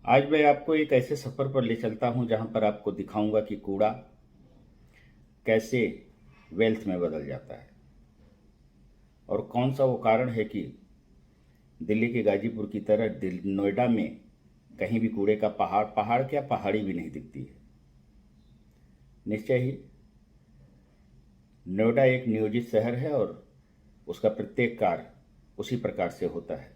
आज मैं आपको एक ऐसे सफ़र पर ले चलता हूं जहां पर आपको दिखाऊंगा कि कूड़ा कैसे वेल्थ में बदल जाता है और कौन सा वो कारण है कि दिल्ली के गाजीपुर की तरह नोएडा में कहीं भी कूड़े का पहाड़ पहाड़ क्या पहाड़ी भी नहीं दिखती है। निश्चय ही नोएडा एक नियोजित शहर है और उसका प्रत्येक कार्य उसी प्रकार से होता है।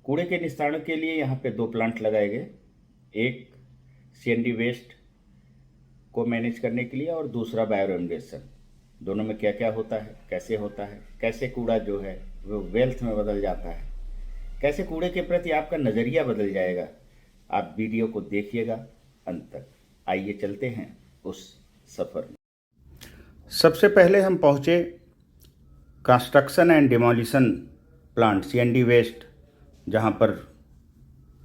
कूड़े के निस्तारण के लिए यहाँ पे 2 प्लांट लगाए गए, एक सीएनडी वेस्ट को मैनेज करने के लिए और दूसरा बायोरेमिडिएशन। दोनों में क्या क्या होता है, कैसे कूड़ा जो है वो वेल्थ में बदल जाता है, कैसे कूड़े के प्रति आपका नज़रिया बदल जाएगा। आप वीडियो को देखिएगा अंत तक। आइए चलते हैं उस सफ़र में। सबसे पहले हम पहुँचे construction and demolition plant CND waste, जहाँ पर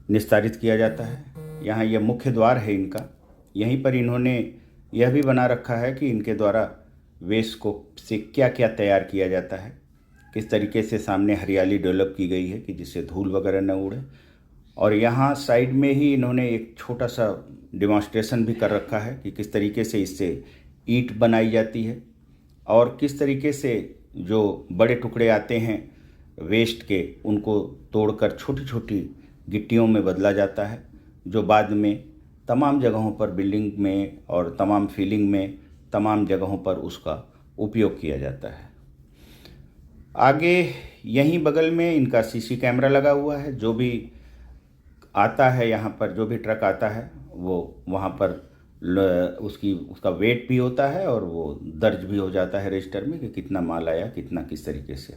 निस्तारित किया जाता है। यहाँ यह मुख्य द्वार है इनका। यहीं पर इन्होंने यह भी बना रखा है कि इनके द्वारा वेस्ट को से क्या क्या तैयार किया जाता है, किस तरीके से सामने हरियाली डेवलप की गई है कि जिससे धूल वगैरह न उड़े। और यहाँ साइड में ही इन्होंने एक छोटा सा डिमॉन्स्ट्रेशन भी कर रखा है कि किस तरीके से इससे ईंट बनाई जाती है और किस तरीके से जो बड़े टुकड़े आते हैं वेस्ट के उनको तोड़कर छोटी छोटी गिट्टियों में बदला जाता है, जो बाद में तमाम जगहों पर बिल्डिंग में और तमाम फीलिंग में तमाम जगहों पर उसका उपयोग किया जाता है। आगे यहीं बगल में इनका सीसी कैमरा लगा हुआ है। जो भी आता है यहाँ पर, जो भी ट्रक आता है वो वहाँ पर उसका वेट भी होता है और वो दर्ज भी हो जाता है रजिस्टर में कि कितना माल आया, कितना किस तरीके से।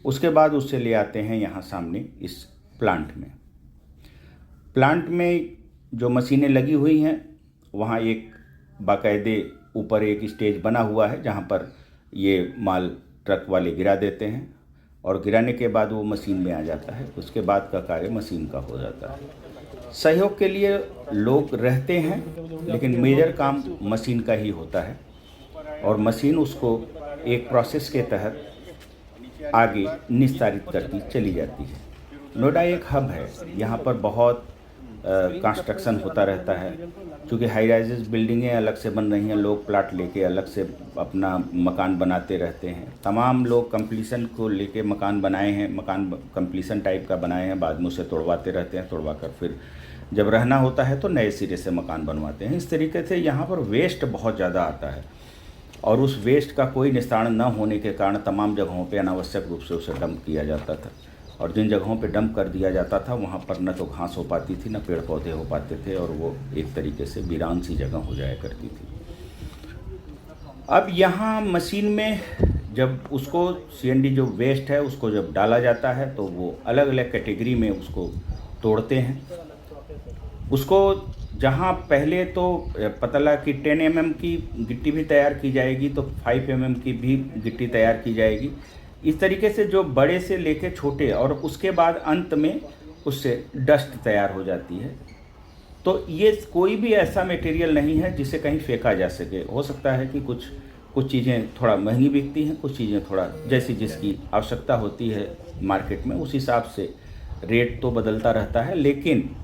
उसके बाद उससे ले आते हैं यहाँ सामने इस प्लांट में जो मशीनें लगी हुई हैं वहाँ एक बाकायदे ऊपर एक स्टेज बना हुआ है जहाँ पर ये माल ट्रक वाले गिरा देते हैं और गिराने के बाद वो मशीन में आ जाता है। उसके बाद का कार्य मशीन का हो जाता है। सहयोग के लिए लोग रहते हैं लेकिन मेजर काम मशीन का ही होता है और मशीन उसको एक प्रोसेस के तहत आगे निस्तारित करती चली जाती है। नोएडा एक हब है, यहाँ पर बहुत कंस्ट्रक्शन होता रहता है। क्योंकि हाई राइजेस बिल्डिंगें अलग से बन रही हैं, लोग प्लाट लेके अलग से अपना मकान बनाते रहते हैं। तमाम लोग कंप्लीसन को लेके मकान बनाए हैं, मकान कंप्लीसन टाइप का बनाए हैं, बाद में उसे तोड़वाते रहते हैं, तोड़वा कर फिर जब रहना होता है तो नए सिरे से मकान बनवाते हैं। इस तरीके से यहाँ पर वेस्ट बहुत ज़्यादा आता है और उस वेस्ट का कोई निस्तारण न होने के कारण तमाम जगहों पे अनावश्यक रूप से उसे डंप किया जाता था और जिन जगहों पे डंप कर दिया जाता था वहाँ पर न तो घास हो पाती थी, न पेड़ पौधे हो पाते थे और वो एक तरीके से वीरान सी जगह हो जाया करती थी। अब यहाँ मशीन में जब उसको सीएनडी जो वेस्ट है उसको जब डाला जाता है तो वो अलग अलग कैटेगरी में उसको तोड़ते हैं। उसको जहाँ पहले तो पतला की 10 mm की गिट्टी भी तैयार की जाएगी तो 5 mm की भी गिट्टी तैयार की जाएगी। इस तरीके से जो बड़े से लेके छोटे, और उसके बाद अंत में उससे डस्ट तैयार हो जाती है। तो ये कोई भी ऐसा मटेरियल नहीं है जिसे कहीं फेंका जा सके। हो सकता है कि कुछ चीज़ें थोड़ा महंगी बिकती हैं, कुछ चीज़ें थोड़ा जैसी जिसकी आवश्यकता होती है मार्केट में उस हिसाब से रेट तो बदलता रहता है, लेकिन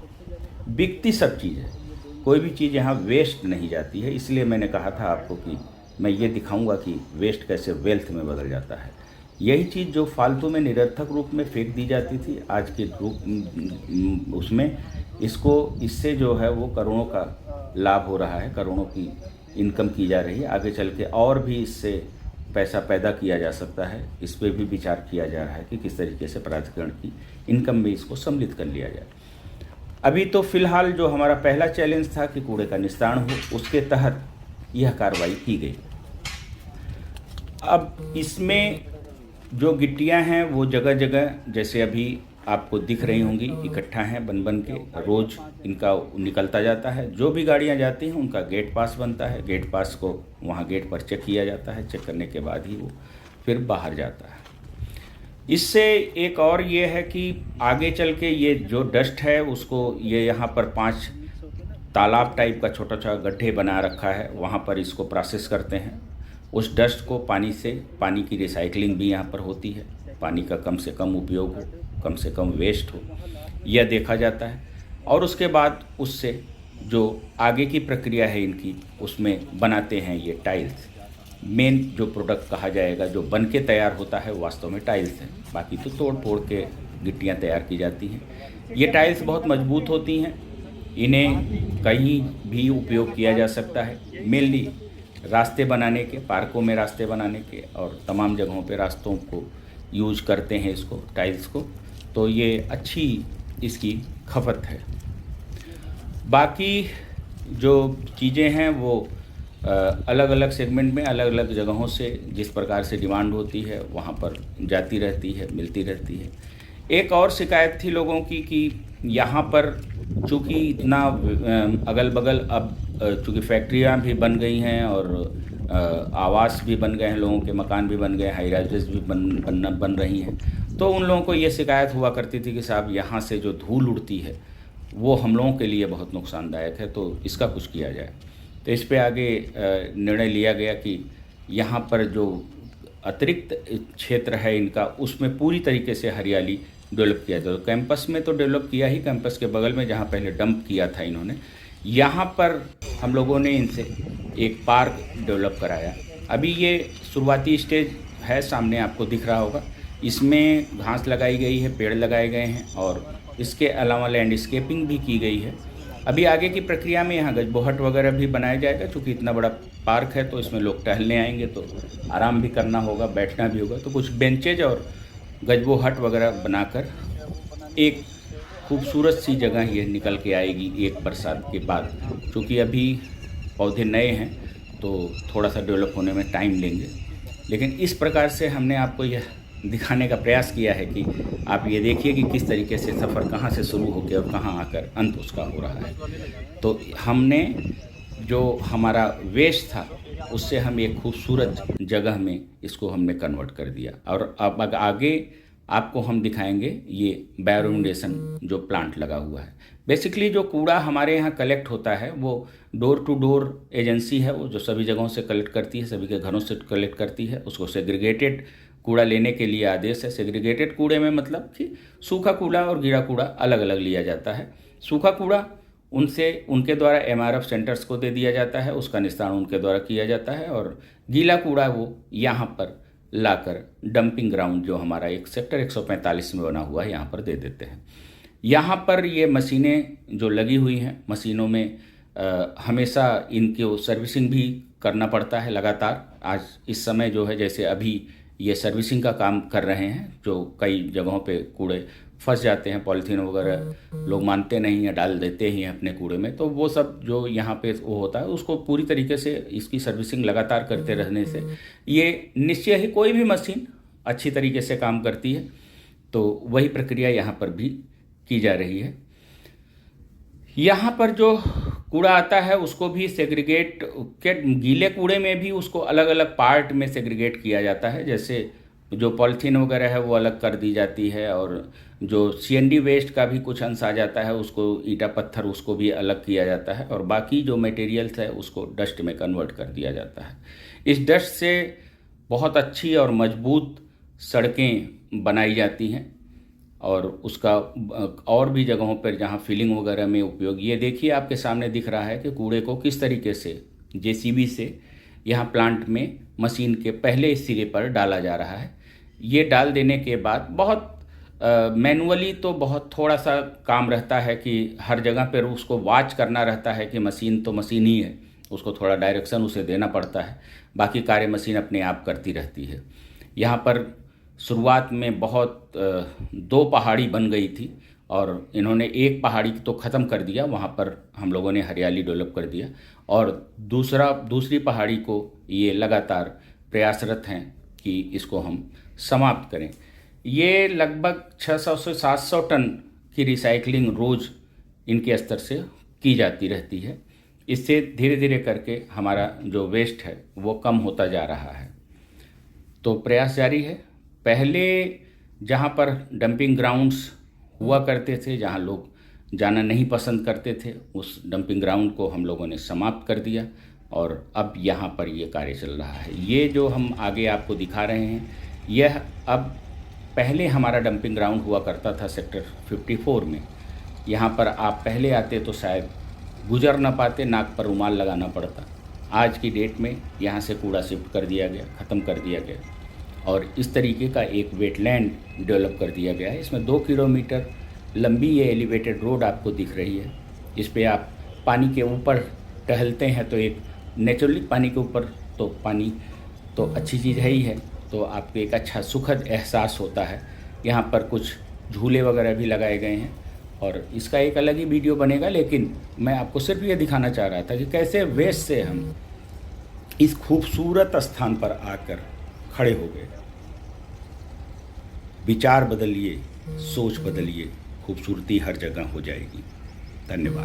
बिकती सब चीज़ है। कोई भी चीज़ यहाँ वेस्ट नहीं जाती है। इसलिए मैंने कहा था आपको कि मैं ये दिखाऊंगा कि वेस्ट कैसे वेल्थ में बदल जाता है। यही चीज़ जो फालतू में निरर्थक रूप में फेंक दी जाती थी आज के रूप उसमें इससे जो है वो करोड़ों का लाभ हो रहा है, करोड़ों की इनकम की जा रही है। आगे चल के और भी इससे पैसा पैदा किया जा सकता है। इस पर भी विचार किया जा रहा है कि किस तरीके से प्राधिकरण की इनकम में इसको सम्मिलित कर लिया जाए। अभी तो फिलहाल जो हमारा पहला चैलेंज था कि कूड़े का निस्तारण हो, उसके तहत यह कार्रवाई की गई। अब इसमें जो गिट्टियां हैं वो जगह जगह जैसे अभी आपको दिख रही होंगी इकट्ठा हैं बन के, रोज़ इनका निकलता जाता है। जो भी गाड़ियां जाती हैं उनका गेट पास बनता है, गेट पास को वहां गेट पर चेक किया जाता है, चेक करने के बाद ही वो फिर बाहर जाता है। इससे एक और ये है कि आगे चल के ये जो डस्ट है उसको ये यहाँ पर 5 तालाब टाइप का छोटा छोटा गड्ढे बना रखा है, वहाँ पर इसको प्रोसेस करते हैं। उस डस्ट को पानी की रिसाइकलिंग भी यहाँ पर होती है, पानी का कम से कम उपयोग हो, कम से कम वेस्ट हो। यह देखा जाता है और उसके बाद उससे जो आगे की प्रक्रिया है इनकी, उसमें बनाते हैं ये टाइल्स। मेन जो प्रोडक्ट कहा जाएगा जो बन के तैयार होता है वास्तव में टाइल्स है, बाकी तो तोड़ फोड़ के गिट्टियाँ तैयार की जाती हैं। ये टाइल्स बहुत मजबूत होती हैं, इन्हें कहीं भी उपयोग किया जा सकता है। मेनली रास्ते बनाने के, पार्कों में रास्ते बनाने के और तमाम जगहों पे रास्तों को यूज करते हैं इसको, टाइल्स को। तो ये अच्छी इसकी खपत है। बाकी जो चीज़ें हैं वो अलग अलग सेगमेंट में अलग अलग जगहों से जिस प्रकार से डिमांड होती है वहाँ पर जाती रहती है, मिलती रहती है। एक और शिकायत थी लोगों की कि यहाँ पर चूँकि इतना अगल बगल अब चूँकि फैक्ट्रियाँ भी बन गई हैं और आवास भी बन गए हैं, लोगों के मकान भी बन गए, हाई राइजेस भी बन रही हैं, तो उन लोगों को ये शिकायत हुआ करती थी कि साहब यहाँ से जो धूल उड़ती है वो हम लोगों के लिए बहुत नुकसानदायक है, तो इसका कुछ किया जाए। तो इस पे आगे निर्णय लिया गया कि यहाँ पर जो अतिरिक्त क्षेत्र है इनका, उसमें पूरी तरीके से हरियाली डेवलप किया जाए। तो कैंपस में तो डेवलप किया ही, कैंपस के बगल में जहाँ पहले डंप किया था इन्होंने, यहाँ पर हम लोगों ने इनसे एक पार्क डेवलप कराया। अभी ये शुरुआती स्टेज है, सामने आपको दिख रहा होगा। इसमें घास लगाई गई है, पेड़ लगाए गए हैं और इसके अलावा लैंडस्केपिंग भी की गई है। अभी आगे की प्रक्रिया में यहाँ गजबोहट वगैरह भी बनाया जाएगा, क्योंकि इतना बड़ा पार्क है तो इसमें लोग टहलने आएंगे तो आराम भी करना होगा, बैठना भी होगा। तो कुछ बेंचेज और गजबोहट वगैरह बनाकर एक खूबसूरत सी जगह ये निकल के आएगी एक बरसात के बाद। क्योंकि अभी पौधे नए हैं तो थोड़ा सा डेवलप होने में टाइम लेंगे, लेकिन इस प्रकार से हमने आपको यह दिखाने का प्रयास किया है कि आप ये देखिए कि किस तरीके से सफ़र कहाँ से शुरू होकर और कहाँ आकर अंत उसका हो रहा है। तो हमने जो हमारा वेस्ट था उससे हम एक खूबसूरत जगह में इसको हमने कन्वर्ट कर दिया। और अब आगे आपको हम दिखाएंगे ये बायोरिमिडिएशन जो प्लांट लगा हुआ है। बेसिकली जो कूड़ा हमारे यहाँ कलेक्ट होता है वो डोर टू डोर एजेंसी है, वो जो सभी जगहों से कलेक्ट करती है, सभी के घरों से कलेक्ट करती है। उसको सेग्रीगेटेड कूड़ा लेने के लिए आदेश है। सेग्रीगेटेड कूड़े में मतलब कि सूखा कूड़ा और गीला कूड़ा अलग अलग लिया जाता है। सूखा कूड़ा उनके द्वारा एमआरएफ सेंटर्स को दे दिया जाता है, उसका निस्तारण उनके द्वारा किया जाता है। और गीला कूड़ा वो यहाँ पर लाकर डंपिंग ग्राउंड जो हमारा एक सेक्टर 145 में बना हुआ है यहाँ पर दे देते हैं। यहाँ पर ये मशीनें जो लगी हुई हैं, मशीनों में हमेशा इनकी सर्विसिंग भी करना पड़ता है लगातार। आज इस समय जो है, जैसे अभी ये सर्विसिंग का काम कर रहे हैं, जो कई जगहों पे कूड़े फंस जाते हैं, पॉलीथीन वगैरह लोग मानते नहीं हैं, डाल देते ही हैं अपने कूड़े में, तो वो सब जो यहाँ पे वो होता है उसको पूरी तरीके से इसकी सर्विसिंग लगातार करते रहने से ये निश्चय ही कोई भी मशीन अच्छी तरीके से काम करती है। तो वही प्रक्रिया यहाँ पर भी की जा रही है। यहाँ पर जो कूड़ा आता है उसको भी सेग्रीगेट के, गीले कूड़े में भी उसको अलग अलग पार्ट में सेग्रीगेट किया जाता है। जैसे जो पॉलीथीन वगैरह है वो अलग कर दी जाती है, और जो सीएनडी वेस्ट का भी कुछ अंश आ जाता है उसको ईंटा पत्थर उसको भी अलग किया जाता है, और बाकी जो मटेरियल्स है उसको डस्ट में कन्वर्ट कर दिया जाता है। इस डस्ट से बहुत अच्छी और मजबूत सड़कें बनाई जाती हैं और उसका और भी जगहों पर जहाँ फिलिंग वगैरह में उपयोग। ये देखिए आपके सामने दिख रहा है कि कूड़े को किस तरीके से जेसीबी से यहाँ प्लांट में मशीन के पहले सिरे पर डाला जा रहा है। ये डाल देने के बाद बहुत मैनुअली तो बहुत थोड़ा सा काम रहता है कि हर जगह पर उसको वॉच करना रहता है कि मशीन तो मशीन ही है, उसको थोड़ा डायरेक्शन उसे देना पड़ता है, बाकी कार्य मशीन अपने आप करती रहती है। यहाँ पर शुरुआत में बहुत 2 पहाड़ी बन गई थी और इन्होंने एक पहाड़ी तो ख़त्म कर दिया, वहाँ पर हम लोगों ने हरियाली डेवलप कर दिया, और दूसरी पहाड़ी को ये लगातार प्रयासरत हैं कि इसको हम समाप्त करें। ये लगभग 600 से 700 टन की रिसाइकलिंग रोज़ इनके स्तर से की जाती रहती है। इससे धीरे धीरे करके हमारा जो वेस्ट है वो कम होता जा रहा है। तो प्रयास जारी है। पहले जहाँ पर डंपिंग ग्राउंड्स हुआ करते थे, जहाँ लोग जाना नहीं पसंद करते थे, उस डंपिंग ग्राउंड को हम लोगों ने समाप्त कर दिया और अब यहाँ पर ये कार्य चल रहा है। ये जो हम आगे आपको दिखा रहे हैं, यह अब पहले हमारा डंपिंग ग्राउंड हुआ करता था सेक्टर 54 में। यहाँ पर आप पहले आते तो शायद गुजर ना पाते, नाक पर रुमाल लगाना पड़ता। आज की डेट में यहाँ से कूड़ा शिफ्ट कर दिया गया, ख़त्म कर दिया गया और इस तरीके का एक वेटलैंड डेवलप कर दिया गया है। इसमें 2 किलोमीटर लंबी ये एलिवेटेड रोड आपको दिख रही है। इस पे आप पानी के ऊपर टहलते हैं तो एक नेचुरली पानी के ऊपर तो पानी तो अच्छी चीज़ है ही है, तो आपको एक अच्छा सुखद एहसास होता है। यहाँ पर कुछ झूले वगैरह भी लगाए गए हैं और इसका एक अलग ही वीडियो बनेगा, लेकिन मैं आपको सिर्फ ये दिखाना चाह रहा था कि कैसे वेस्ट से हम इस खूबसूरत स्थान पर आकर खड़े हो गए। विचार बदलिए, सोच बदलिए, खूबसूरती हर जगह हो जाएगी। धन्यवाद।